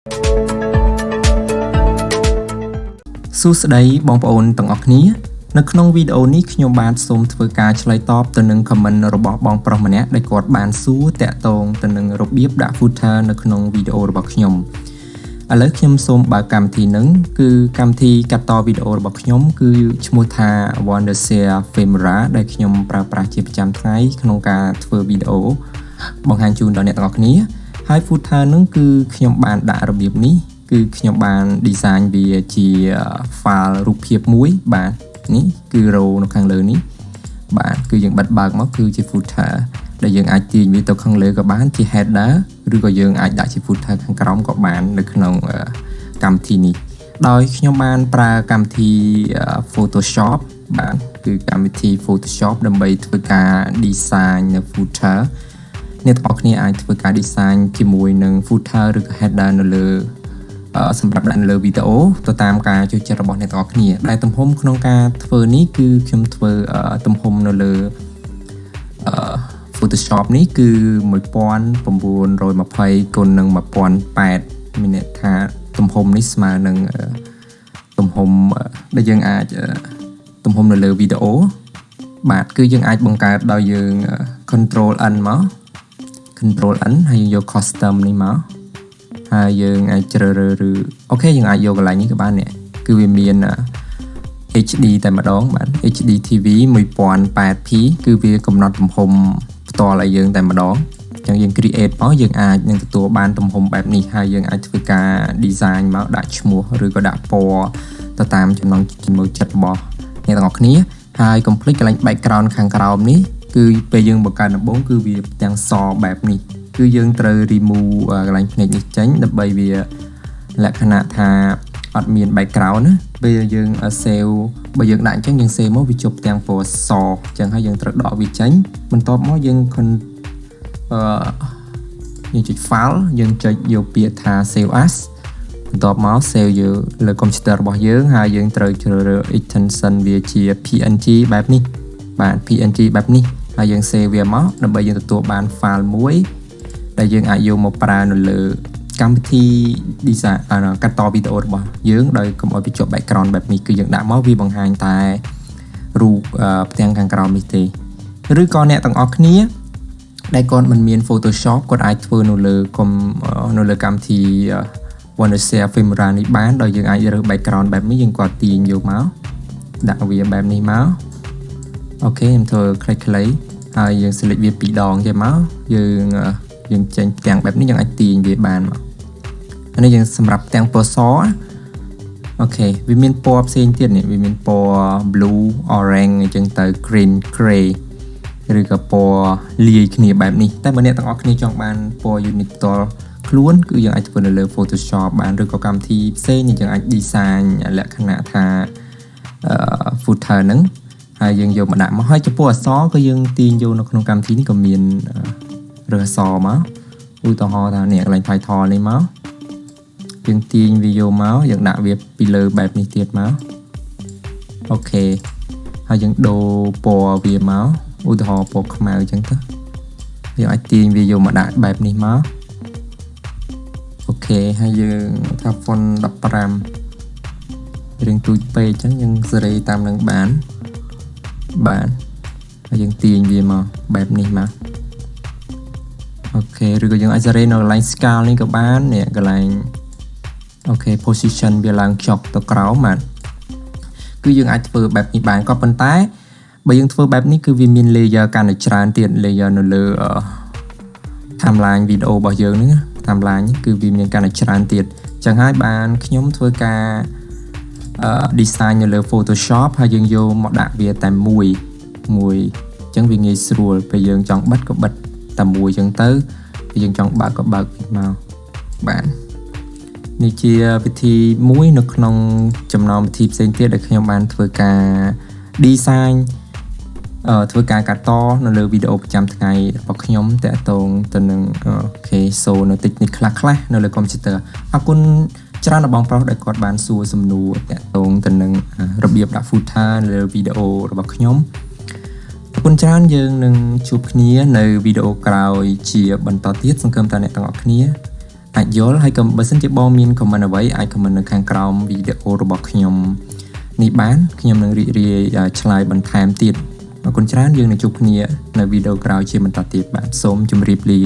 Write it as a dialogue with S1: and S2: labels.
S1: សួស្តីបងប្អូនទាំងអស់គ្នានៅក្នុងវីដេអូនេះខ្ញុំបានសូមធ្វើការឆ្លើយតបទៅនឹង comment របស់បងប្រុសម្នាក់ដែលគាត់បានសួរតាក់ទងទៅនឹងរបៀបដាក់ footer នៅក្នុងវីដេអូរបស់ខ្ញុំឥឡូវខ្ញុំសូមបើកកម្មវិធីនឹងគឺកម្មវិធីកាត់តវីដេអូរបស់ខ្ញុំគឺឈ្មោះថា Wondershare Camera ដែលខ្ញុំប្រើប្រាស់ជាប្រចាំថ្ងៃក្នុងការធ្វើវីដេអូបង្ហាញជូនដល់អ្នកទាំងអស់គ្នាហើយ footer នឹងគឺខ្ញុំបានដាក់របៀបនេះគឺខ្ញុំបាន design វាជា file រូបភាពមួយបាទនេះគឺ row នៅខាងលើនេះបាទគឺយើងបិទបើកមកគឺជា footer ដែលយើងអាចទាញវាទៅខាងលើក៏បានជា header ឬក៏យើងអាចដាក់ជា footer ខាងក្រោមក៏បាននៅក្នុងកម្មវិធីនេះដោយខ្ញុំបានប្រើកម្មវិធី Photoshop បាទគឺកម្មវិធី Photoshop ដើម្បីធ្វើការ design នៅ footer អ្នកទាំងអស់គ្នាអាចធ្វើការ design ជាមួយនឹង footer ឬក៏ header នៅលើសម្រាប់ដាក់នៅលើវីដេអូទៅតាមការចូលចិត្តរបស់អ្នកទាំងអស់គ្នាដែលទំហំក្នុងការធ្វើនេះគឺខ្ញុំធ្វើទំហំនៅលើPhotoshop នេះគឺ 1920 គុណនឹង 1080 មានន័យថាទំហំនេះស្មើនឹងទំហំដែលយើងអាចទំហំនៅលើវីដេអូបាទគឺយើងអាចបង្កើតដោយយើង Control N មក Control N ហើយយើងយក Custom នេះមកហើយយើងអាចជ្រើសរើសឬអូខេយើងអាចយកកន្លែងនេះក៏បាននេះគឺវាមាន HD តែម្ដងបាទ HD TV 1080p គឺវាកំណត់ទំហំផ្ទាល់ឲ្យយើងតែម្ដងអញ្ចឹងយើង create មកយើងអាចនឹងទទួលបានទំហំបែបនេះហើយយើងអាចធ្វើការ design មកដាក់ឈ្មោះឬក៏ដាក់ពណ៌ទៅតាមចំណង់ចំណូលចិត្តរបស់អ្នកទាំងអស់គ្នាហើយ complete កន្លែង background ខាងក្រោមនេះគឺពេលយើងបង្កើតដំបូងគឺវាទាំងសបែបនេះគឺយើងត្រូវ remove កន្លែងភ្នែកនេះចេញដើម្បីវាលក្ខណៈថាអត់មាន background ណាពេលយើង save បើយើងដាក់អញ្ចឹងយើង save មកវាជប់ទាំងពណ៌សអញ្ចឹងហើយយើងត្រូវដកវាចេញបន្ទាប់មកយើងយើងចុច file យើងចុចយកពាក្យថា save as បន្ទាប់មក save យកលើ computer របស់យើងហើយយើងត្រូវជ្រើសរើស extension វាជា PNG បែបនេះបាទ PNG បែបនេះហើយយើង save វាមកដើម្បីយើងទទួលបាន file មួយដែលយើងអាចយកមកប្រើនៅលើកម្មវិធី design កាត់តវីដេអូរបស់យើងដោយកុំឲ្យវាជាប់ background បែបនេះគឺយើងដាក់មកវាបង្ហាញតែរូបផ្ទាំងខាងក្រោមនេះទេឬក៏អ្នកទាំងអស់គ្នាដែលគាត់មិនមាន Photoshop គាត់អាចធ្វើនៅលើកម្មវិធី Wondershare Camera នេះបានដោយយើងអាចរើស background បែបនេះយើងគាត់ទាញយកមកដាក់វាបែបនេះមកអូខេខ្ញុំធ្វើខ្លីៗហើយយើង select វា2ដងចេះមកយើងចេញផ្ទាំងបែបនេះយើងអាចទាញវាបានមកអានេះយើងសម្រាប់ផ្ទាំងពណ៌សអូខេវាមានពណ៌ផ្សេងទៀតនេះវាមានពណ៌ blue orange អញ្ចឹងទៅ green gray ឬក៏ពណ៌លាយគ្នាបែបនេះតែបើអ្នកទាំងអស់គ្នាចង់បានពណ៌ unit ផ្ទាល់ខ្លួនគឺយើងអាចធ្វើនៅលើ Photoshop បានឬក៏កម្មវិធីផ្សេងយើងអាច design លក្ខណៈថាfooter ហ្នឹងហើយយើងយកមកដាក់មកហើយចំពោះអក្សរក៏យើងទាញយកនៅក្នុងកម្មវិធីនេះក៏មានរើសអក្សរមកឧទាហរណ៍ថានេះកន្លែង title នេះមកយើងទាញវាយកមកយើងដាក់វាពីលើបែបនេះទៀតមកអូខេហើយយើងដូរពណ៌វាមកឧទាហរណ៍ពណ៌ខ្មៅអញ្ចឹងទៅយើងអាចទាញវាយកមកដាក់បែបនេះមកអូខេហើយយើងថា font 15រៀងទូចពេកអញ្ចឹងយើងសេរីតាមនឹងបានហើយយើងទាញវាមកបែបនេះមកអូខេឬក៏យើងអាចសេរីនៅកន្លែង scale នេះក៏បាននេះកន្លែងអូខេ position វាឡើងចុះទៅក្រោមបាទគឺយើងអាចធ្វើបែបនេះបានក៏ប៉ុន្តែបើយើងធ្វើបែបនេះគឺវាមាន layer កាន់តែច្រើនទៀត layer នៅលើ timeline វីដេអូរបស់យើងហ្នឹង timeline គឺវាមានកាន់តែច្រើនទៀតអញ្ចឹងហើយបានខ្ញុំធ្វើការ design នៅលើ Photoshop ហើយយើងយកមកដាក់វាតែមួយអញ្ចឹងវាងាយស្រួលពេលយើងចង់បិទក៏បិទតែមួយអញ្ចឹងទៅពេលយើងចង់បើកក៏បើកមកបាទនេះជាវិធីមួយនៅក្នុងចំណោមវិធីផ្សេងទៀតដែលខ្ញុំបានធ្វើការ design ធ្វើការកាត់តនៅលើវីដេអូប្រចាំថ្ងៃរបស់ខ្ញុំតាក់ទងទៅនឹងសូនៅ technique ខ្លះនៅលើ computer អរគុណច្រើនដល់បងប្រុសដែលគាត់បានសួរសំណួរតាក់ទងទៅនឹងរបៀបដាក់ footer នៅលើវីដេអូរបស់ខ្ញុំអរគុណច្រើនយើងនឹងជួបគ្នានៅវីដេអូក្រោយជាបន្តទៀតសង្ឃឹមថាអ្នកទាំងអស់គ្នា អាចយល់ហើយក៏បើសិនជាបងមាន comment អ្វីអាច comment នៅខាងក្រោមវីដេអូរបស់ខ្ញុំនេះបានខ្ញុំនឹងរីករាយឆ្លើយបន្ថែមទៀតអរគុណច្រើនយើងនឹងជួបគ្នានៅវីដេអូក្រោយជាបន្តទៀតបាទសូមជម្រាបលា